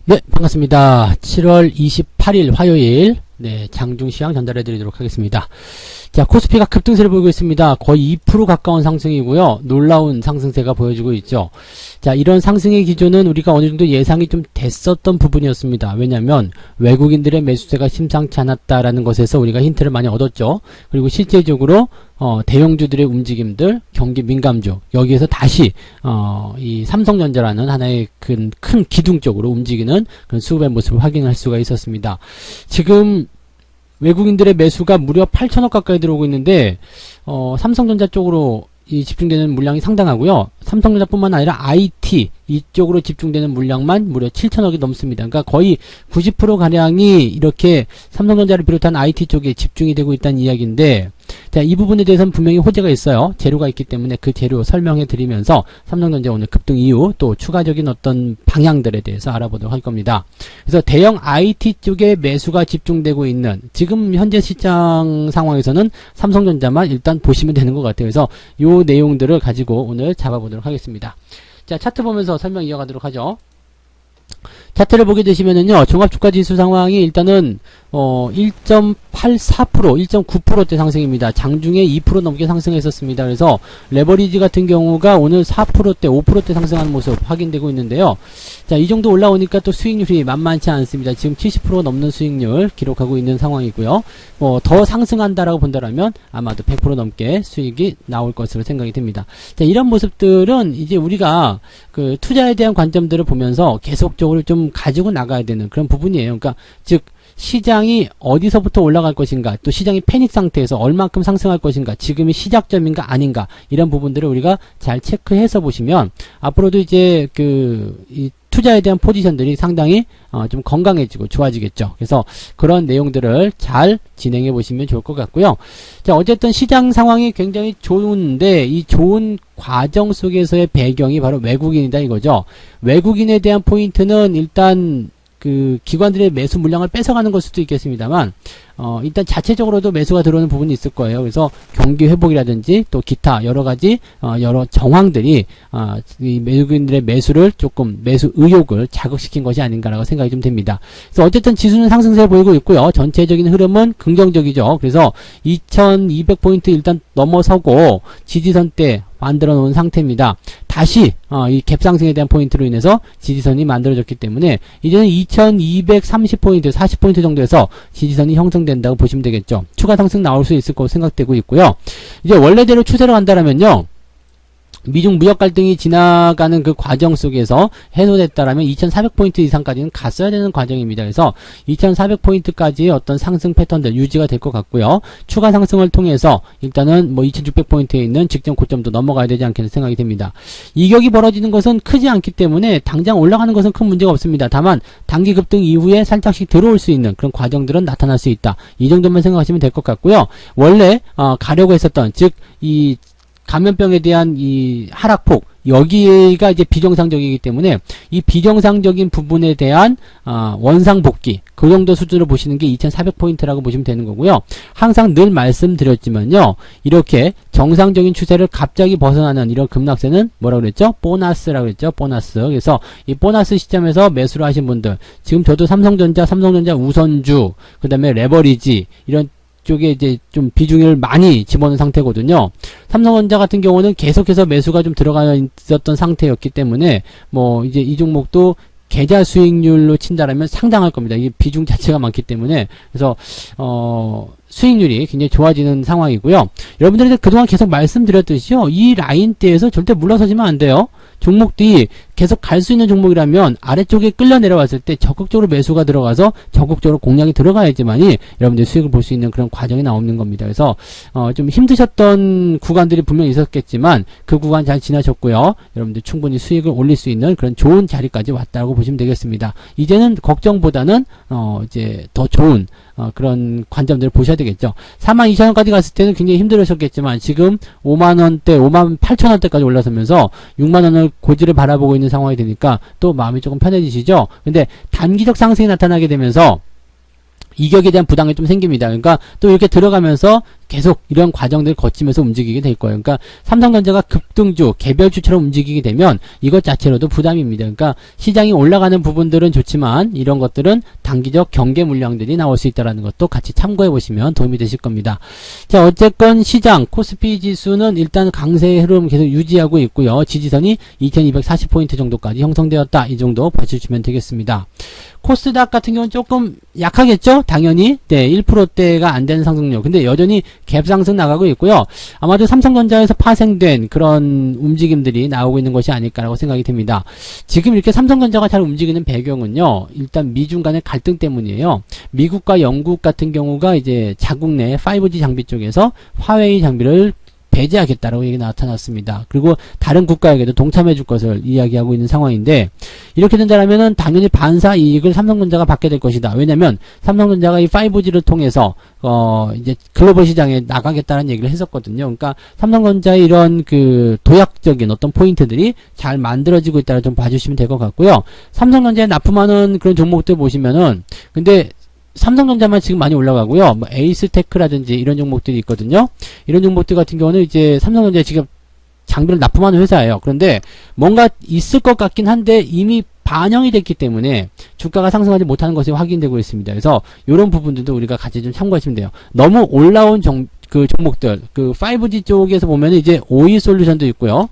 네, 반갑습니다. 7월 28일 화요일, 네, 장중시황 전달해 드리도록 하겠습니다. 자, 코스피가 급등세를 보이고 있습니다. 거의 2% 가까운 상승이고요. 놀라운 상승세가 보여주고 있죠. 자, 이런 상승의 기조는 우리가 어느 정도 예상이 좀 됐었던 부분이었습니다. 왜냐하면 외국인들의 매수세가 심상치 않았다라는 것에서 우리가 힌트를 많이 얻었죠. 그리고 실제적으로 대형주들의 움직임들, 경기 민감주, 여기에서 다시 이 삼성전자라는 하나의 큰 기둥 쪽으로 움직이는 그런 수급의 모습을 확인할 수가 있었습니다. 지금 외국인들의 매수가 무려 8천억 가까이 들어오고 있는데 삼성전자 쪽으로 이 집중되는 물량이 상당하고요. 삼성전자뿐만 아니라 IT 이쪽으로 집중되는 물량만 무려 7천억이 넘습니다. 그러니까 거의 90%가량이 이렇게 삼성전자를 비롯한 IT 쪽에 집중이 되고 있다는 이야기인데, 자, 이 부분에 대해서는 분명히 호재가 있어요. 재료가 있기 때문에 그 재료 설명해 드리면서 삼성전자 오늘 급등 이후 또 추가적인 어떤 방향들에 대해서 알아보도록 할 겁니다. 그래서 대형 IT 쪽에 매수가 집중되고 있는 지금 현재 시장 상황에서는 삼성전자만 일단 보시면 되는 것 같아요. 그래서 요 내용들을 가지고 오늘 잡아보도록 하겠습니다. 자, 차트 보면서 설명 이어가도록 하죠. 차트를 보게 되시면은요, 종합주가지수 상황이 일단은 1.84%, 1.9%대 상승입니다. 장중에 2% 넘게 상승했었습니다. 그래서 레버리지 같은 경우가 오늘 4%대, 5%대 상승하는 모습 확인되고 있는데요. 자, 이 정도 올라오니까 또 수익률이 만만치 않습니다. 지금 70% 넘는 수익률 기록하고 있는 상황이고요. 더 상승한다라고 본다라면 아마도 100% 넘게 수익이 나올 것으로 생각이 됩니다. 자, 이런 모습들은 이제 우리가 그 투자에 대한 관점들을 보면서 계속적으로 좀 가지고 나가야 되는 그런 부분이에요. 그러니까 즉 시장이 어디서부터 올라갈 것인가, 또 시장이 패닉 상태에서 얼만큼 상승할 것인가, 지금이 시작점인가 아닌가, 이런 부분들을 우리가 잘 체크해서 보시면 앞으로도 이제 이 투자에 대한 포지션들이 상당히 좀 건강해지고 좋아지겠죠. 그래서 그런 내용들을 잘 진행해 보시면 좋을 것 같고요. 자, 어쨌든 시장 상황이 굉장히 좋은데 이 좋은 과정 속에서의 배경이 바로 외국인이다 이거죠. 외국인에 대한 포인트는 일단 그 기관들의 매수 물량을 뺏어가는 걸 수도 있겠습니다만 일단 자체적으로도 매수가 들어오는 부분이 있을 거예요. 그래서 경기 회복이라든지 또 기타 여러 가지 여러 정황들이 이 외국인들의 매수를 조금 매수 의욕을 자극시킨 것이 아닌가라고 생각이 좀 됩니다. 그래서 어쨌든 지수는 상승세 보이고 있고요. 전체적인 흐름은 긍정적이죠. 그래서 2200포인트 일단 넘어서고 지지선대 만들어 놓은 상태입니다. 다시 이 갭상승에 대한 포인트로 인해서 지지선이 만들어졌기 때문에 이제는 2230포인트, 40포인트 정도에서 지지선이 형성된다고 보시면 되겠죠. 추가 상승 나올 수 있을 것으로 생각되고 있고요. 이제 원래대로 추세로 간다라면요, 미중 무역 갈등이 지나가는 그 과정 속에서 해소됐다라면 2400포인트 이상까지는 갔어야 되는 과정입니다. 그래서 2400포인트까지의 어떤 상승 패턴들 유지가 될 것 같고요. 추가 상승을 통해서 일단은 뭐 2600포인트에 있는 직전 고점도 넘어가야 되지 않겠는 생각이 됩니다. 이격이 벌어지는 것은 크지 않기 때문에 당장 올라가는 것은 큰 문제가 없습니다. 다만 단기 급등 이후에 살짝씩 들어올 수 있는 그런 과정들은 나타날 수 있다. 이 정도만 생각하시면 될 것 같고요. 원래 가려고 했었던 즉 이 감염병에 대한 이 하락폭, 여기가 이제 비정상적이기 때문에 이 비정상적인 부분에 대한 원상복귀, 그 정도 수준으로 보시는 게 2400포인트라고 보시면 되는 거고요. 항상 늘 말씀드렸지만요, 이렇게 정상적인 추세를 갑자기 벗어나는 이런 급락세는 뭐라고 그랬죠? 보너스라고 그랬죠? 보너스. 그래서 이 보너스 시점에서 매수를 하신 분들, 지금 저도 삼성전자 우선주, 그 다음에 레버리지, 이런 쪽에 이제 좀 비중을 많이 집어넣은 상태거든요. 삼성전자 같은 경우는 계속해서 매수가 좀 들어가 있었던 상태였기 때문에 뭐 이제 이 종목도 계좌 수익률로 친다라면 상당할 겁니다. 이게 비중 자체가 많기 때문에. 그래서 수익률이 굉장히 좋아지는 상황이고요. 여러분들한테 그동안 계속 말씀드렸듯이요, 이 라인대에서 절대 물러서시면 안 돼요. 종목들이 계속 갈 수 있는 종목이라면 아래쪽에 끌려 내려왔을 때 적극적으로 매수가 들어가서 적극적으로 공략이 들어가야지만이 여러분들이 수익을 볼 수 있는 그런 과정이 나오는 겁니다. 그래서 좀 힘드셨던 구간들이 분명히 있었겠지만 그 구간 잘 지나셨고요. 여러분들 충분히 수익을 올릴 수 있는 그런 좋은 자리까지 왔다고 보시면 되겠습니다. 이제는 걱정보다는 이제 더 좋은 그런 관점들을 보셔야 되겠죠. 42,000원까지 갔을 때는 굉장히 힘들으셨겠지만 지금 5만원대, 58,000원대까지 올라서면서 6만원을 고지를 바라보고 있는 상황이 되니까 또 마음이 조금 편해지시죠. 근데 단기적 상승이 나타나게 되면서 이격에 대한 부담이 좀 생깁니다. 그러니까 또 이렇게 들어가면서 계속 이런 과정들을 거치면서 움직이게 될 거예요. 그러니까 삼성전자가 급등주, 개별주처럼 움직이게 되면 이것 자체로도 부담입니다. 그러니까 시장이 올라가는 부분들은 좋지만 이런 것들은 단기적 경계 물량들이 나올 수 있다는 것도 같이 참고해 보시면 도움이 되실 겁니다. 자, 어쨌건 시장 코스피 지수는 일단 강세의 흐름 계속 유지하고 있고요. 지지선이 2240포인트 정도까지 형성되었다. 이 정도 봐주시면 되겠습니다. 코스닥 같은 경우는 조금 약하겠죠? 당연히. 네, 1%대가 안 되는 상승률. 근데 여전히 갭 상승 나가고 있고요. 아마도 삼성전자에서 파생된 그런 움직임들이 나오고 있는 것이 아닐까라고 생각이 됩니다. 지금 이렇게 삼성전자가 잘 움직이는 배경은요. 일단 미중 간의 갈등 때문이에요. 미국과 영국 같은 경우가 이제 자국 내 5G 장비 쪽에서 화웨이 장비를 배제하겠다라고 얘기가 나타났습니다. 그리고 다른 국가에게도 동참해 줄 것을 이야기하고 있는 상황인데, 이렇게 된다면은 당연히 반사 이익을 삼성전자가 받게 될 것이다. 왜냐면 삼성전자가 이 5G를 통해서 이제 글로벌 시장에 나가겠다는 얘기를 했었거든요. 그러니까 삼성전자의 이런 그 도약적인 어떤 포인트들이 잘 만들어지고 있다를 좀 봐주시면 될 것 같고요. 삼성전자에 납품하는 그런 종목들 보시면은, 근데 삼성전자만 지금 많이 올라가고요. 뭐 에이스테크라든지 이런 종목들이 있거든요. 이런 종목들 같은 경우는 이제 삼성전자에 지금 장비를 납품하는 회사예요. 그런데 뭔가 있을 것 같긴 한데 이미 반영이 됐기 때문에 주가가 상승하지 못하는 것이 확인되고 있습니다. 그래서 이런 부분들도 우리가 같이 좀 참고하시면 돼요. 너무 올라온 그 종목들, 그 5G 쪽에서 보면은 이제 OE솔루션도 있고요.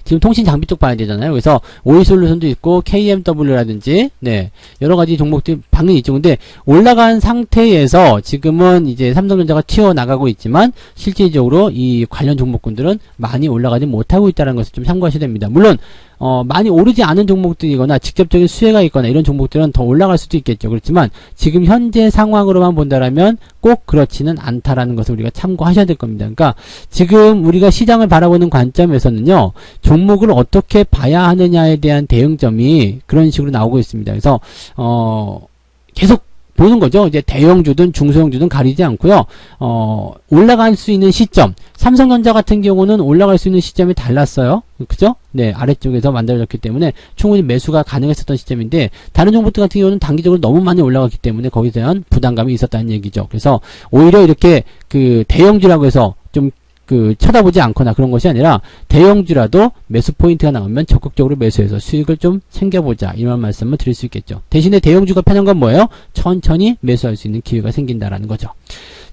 지금 통신 장비 쪽 봐야 되잖아요. 그래서 OE솔루션도 있고 KMW라든지 네, 여러 가지 종목들이 당연히 있죠. 근데 올라간 상태에서 지금은 이제 삼성전자가 튀어나가고 있지만 실질적으로 이 관련 종목군들은 많이 올라가지 못하고 있다는 것을 좀 참고하셔야 됩니다. 물론 많이 오르지 않은 종목들이거나 직접적인 수혜가 있거나 이런 종목들은 더 올라갈 수도 있겠죠. 그렇지만 지금 현재 상황으로만 본다라면 꼭 그렇지는 않다라는 것을 우리가 참고하셔야 될 겁니다. 그러니까 지금 우리가 시장을 바라보는 관점에서는요, 종목을 어떻게 봐야 하느냐에 대한 대응점이 그런 식으로 나오고 있습니다. 그래서 계속 보는 거죠. 이제 대형주든 중소형주든 가리지 않고요. 올라갈 수 있는 시점, 삼성전자 같은 경우는 올라갈 수 있는 시점이 달랐어요. 그죠? 네, 아래쪽에서 만들어졌기 때문에 충분히 매수가 가능했었던 시점인데, 다른 종목들 같은 경우는 단기적으로 너무 많이 올라갔기 때문에 거기에 대한 부담감이 있었다는 얘기죠. 그래서 오히려 이렇게 그 대형주라고 해서 좀 쳐다보지 않거나 그런 것이 아니라 대형주라도 매수 포인트가 나오면 적극적으로 매수해서 수익을 좀 챙겨보자, 이런 말씀을 드릴 수 있겠죠. 대신에 대형주가 편한 건 뭐예요? 천천히 매수할 수 있는 기회가 생긴다라는 거죠.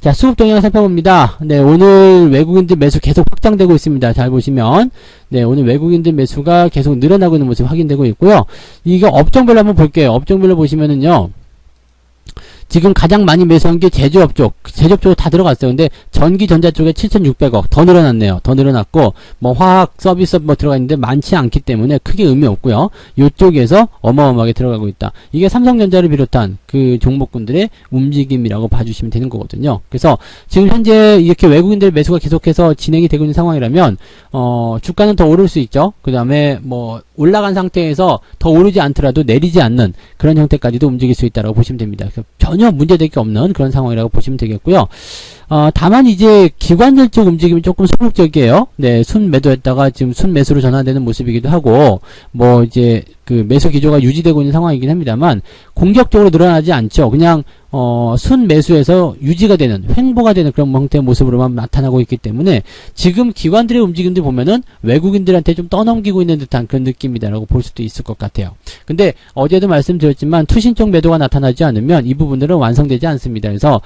자, 수급 동향을 살펴봅니다. 네, 오늘 외국인들 매수 계속 확장되고 있습니다. 잘 보시면 네, 오늘 외국인들 매수가 계속 늘어나고 있는 모습이 확인되고 있고요. 이거 업종별로 한번 볼게요. 업종별로 보시면은요, 지금 가장 많이 매수한 게 제조업 쪽, 제조업 쪽으로 다 들어갔어요. 근데 전기 전자 쪽에 7,600억 더 늘어났네요. 더 늘어났고, 뭐 화학 서비스 뭐 들어가 있는데 많지 않기 때문에 크게 의미 없고요. 이쪽에서 어마어마하게 들어가고 있다. 이게 삼성전자를 비롯한 그 종목군들의 움직임이라고 봐주시면 되는 거거든요. 그래서 지금 현재 이렇게 외국인들 매수가 계속해서 진행이 되고 있는 상황이라면 주가는 더 오를 수 있죠. 그 다음에 뭐 올라간 상태에서 더 오르지 않더라도 내리지 않는 그런 형태까지도 움직일 수 있다고 보시면 됩니다. 전혀 문제될 게 없는 그런 상황이라고 보시면 되겠고요. 다만 이제 기관들 쪽 움직임이 조금 소극적이에요. 네, 순 매도했다가 지금 순 매수로 전환되는 모습이기도 하고, 뭐 이제 그 매수 기조가 유지되고 있는 상황이긴 합니다만 공격적으로 늘어나지 않죠. 그냥 순 매수에서 유지가 되는, 횡보가 되는 그런 형태의 모습으로만 나타나고 있기 때문에 지금 기관들의 움직임들 보면은 외국인들한테 좀 떠넘기고 있는 듯한 그런 느낌이다라고 볼 수도 있을 것 같아요. 근데 어제도 말씀드렸지만 투신적 매도가 나타나지 않으면 이 부분들은 완성되지 않습니다. 그래서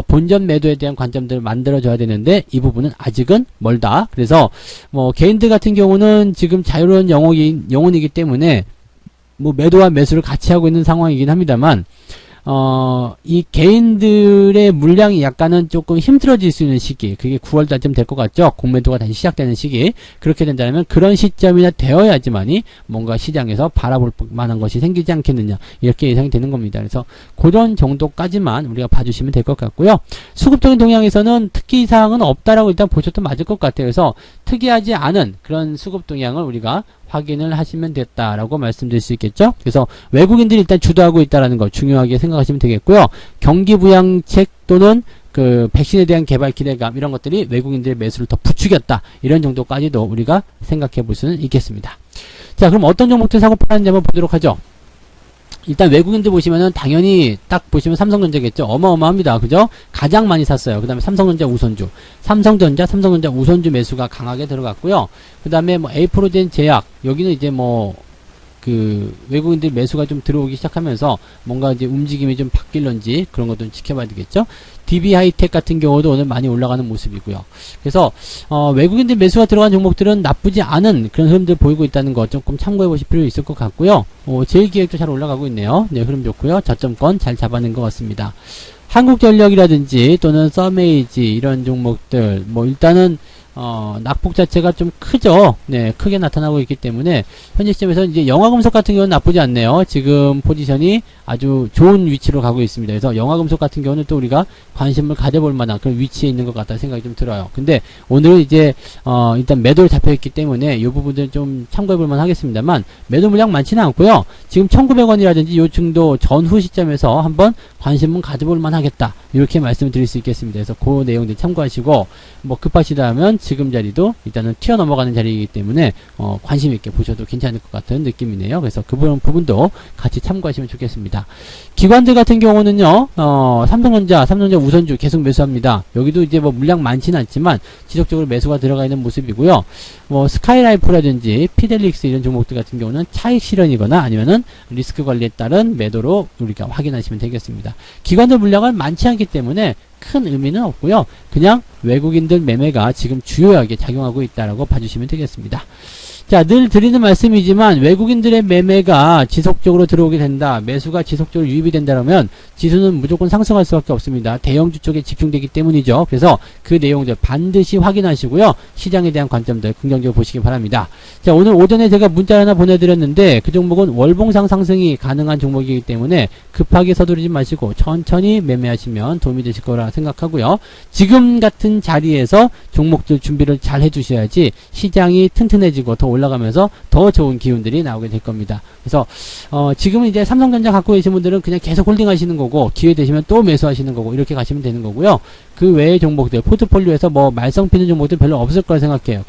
본전 매도에 대한 관점들을 만들어줘야 되는데 이 부분은 아직은 멀다. 그래서 뭐 개인들 같은 경우는 지금 자유로운 영혼이기 때문에 뭐 매도와 매수를 같이 하고 있는 상황이긴 합니다만 이 개인들의 물량이 약간은 조금 힘들어질 수 있는 시기, 그게 9월달쯤 될 것 같죠. 공매도가 다시 시작되는 시기. 그렇게 된다면 그런 시점이나 되어야지만이 뭔가 시장에서 바라볼 만한 것이 생기지 않겠느냐, 이렇게 예상이 되는 겁니다. 그래서 그런 정도까지만 우리가 봐주시면 될 것 같고요. 수급적인 동향에서는 특기 사항은 없다라고 일단 보셔도 맞을 것 같아요. 그래서 특이하지 않은 그런 수급 동향을 우리가 확인을 하시면 됐다라고 말씀드릴 수 있겠죠. 그래서 외국인들이 일단 주도하고 있다라는 거 중요하게 생각하시면 되겠고요. 경기 부양책 또는 그 백신에 대한 개발 기대감, 이런 것들이 외국인들의 매수를 더 부추겼다, 이런 정도까지도 우리가 생각해 볼 수는 있겠습니다. 자, 그럼 어떤 종목들 사고 팔았는지 한번 보도록 하죠. 일단 외국인들 보시면은 당연히 딱 보시면 삼성전자겠죠. 어마어마합니다. 그죠? 가장 많이 샀어요. 그 다음에 삼성전자 우선주. 삼성전자 우선주 매수가 강하게 들어갔고요. 그 다음에 뭐 A-프로젠 제약. 여기는 이제 뭐, 외국인들 매수가 좀 들어오기 시작하면서 뭔가 이제 움직임이 좀 바뀔런지 그런 것도 좀 지켜봐야 되겠죠. DB 하이텍 같은 경우도 오늘 많이 올라가는 모습이고요. 그래서, 외국인들 매수가 들어간 종목들은 나쁘지 않은 그런 흐름들 보이고 있다는 거 조금 참고해 보실 필요 있을 것 같고요. 제일기획도 잘 올라가고 있네요. 네, 흐름 좋고요. 저점권 잘 잡아낸 것 같습니다. 한국전력이라든지 또는 서메이지 이런 종목들, 뭐 일단은 낙폭 자체가 좀 크죠. 네, 크게 나타나고 있기 때문에 현재 시점에서 이제 영화금속 같은 경우는 나쁘지 않네요. 지금 포지션이 아주 좋은 위치로 가고 있습니다. 그래서 영화금속 같은 경우는 또 우리가 관심을 가져볼 만한 그런 위치에 있는 것 같다는 생각이 좀 들어요. 근데 오늘은 이제 일단 매도를 잡혀있기 때문에 이 부분들은 좀 참고해볼 만 하겠습니다만 매도 물량 많지는 않고요. 지금 1900원이라든지 요 정도 전후 시점에서 한번 관심은 가져볼 만 하겠다. 이렇게 말씀을 드릴 수 있겠습니다. 그래서 그 내용들 참고하시고 뭐 급하시다 하면 지금 자리도 일단은 튀어 넘어가는 자리이기 때문에 관심 있게 보셔도 괜찮을 것 같은 느낌이네요. 그래서 그 부분도 같이 참고하시면 좋겠습니다. 기관들 같은 경우는요, 삼성전자 우선주 계속 매수합니다. 여기도 이제 뭐 물량 많지는 않지만 지속적으로 매수가 들어가 있는 모습이고요. 뭐 스카이라이프라든지 피델릭스 이런 종목들 같은 경우는 차익 실현이거나 아니면은 리스크 관리에 따른 매도로 우리가 확인하시면 되겠습니다. 기관들 물량은 많지 않기 때문에 큰 의미는 없고요. 그냥 외국인들 매매가 지금 주요하게 작용하고 있다라고 봐주시면 되겠습니다. 자, 늘 드리는 말씀이지만 외국인들의 매매가 지속적으로 들어오게 된다. 매수가 지속적으로 유입이 된다면 지수는 무조건 상승할 수밖에 없습니다. 대형주 쪽에 집중되기 때문이죠. 그래서 그 내용들 반드시 확인하시고요. 시장에 대한 관점들 긍정적으로 보시기 바랍니다. 자, 오늘 오전에 제가 문자 하나 보내드렸는데 그 종목은 월봉상 상승이 가능한 종목이기 때문에 급하게 서두르지 마시고 천천히 매매하시면 도움이 되실 거라 생각하고요. 지금 같은 자리에서 종목들 준비를 잘 해주셔야지 시장이 튼튼해지고 더 올라가면서 더 좋은 기운들이 나오게 될 겁니다. 그래서 지금은 이제 삼성전자 갖고 계신 분들은 그냥 계속 홀딩 하시는 거고 기회 되시면 또 매수하시는 거고 이렇게 가시면 되는 거고요. 그 외의 종목들 포트폴리오에서 뭐 말썽 피는 종목들 별로 없을 거라 생각해요.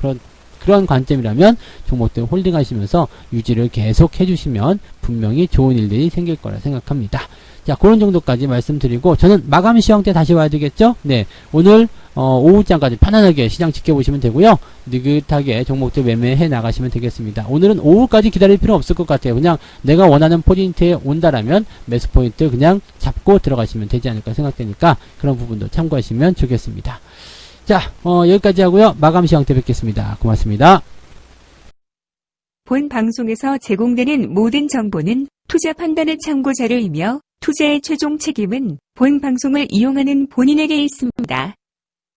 그런 관점이라면 종목들 홀딩 하시면서 유지를 계속 해주시면 분명히 좋은 일들이 생길 거라 생각합니다. 자, 그런 정도까지 말씀드리고 저는 마감 시황 때 다시 와야 되겠죠? 네, 오늘 오후장까지 편안하게 시장 지켜보시면 되고요. 느긋하게 종목들 매매해 나가시면 되겠습니다. 오늘은 오후까지 기다릴 필요 없을 것 같아요. 그냥 내가 원하는 포인트에 온다라면 매수 포인트 그냥 잡고 들어가시면 되지 않을까 생각되니까 그런 부분도 참고하시면 좋겠습니다. 자, 여기까지 하고요. 마감 시황 때 뵙겠습니다. 고맙습니다. 본 방송에서 제공되는 모든 정보는 투자 판단의 참고 자료이며 투자의 최종 책임은 본 방송을 이용하는 본인에게 있습니다.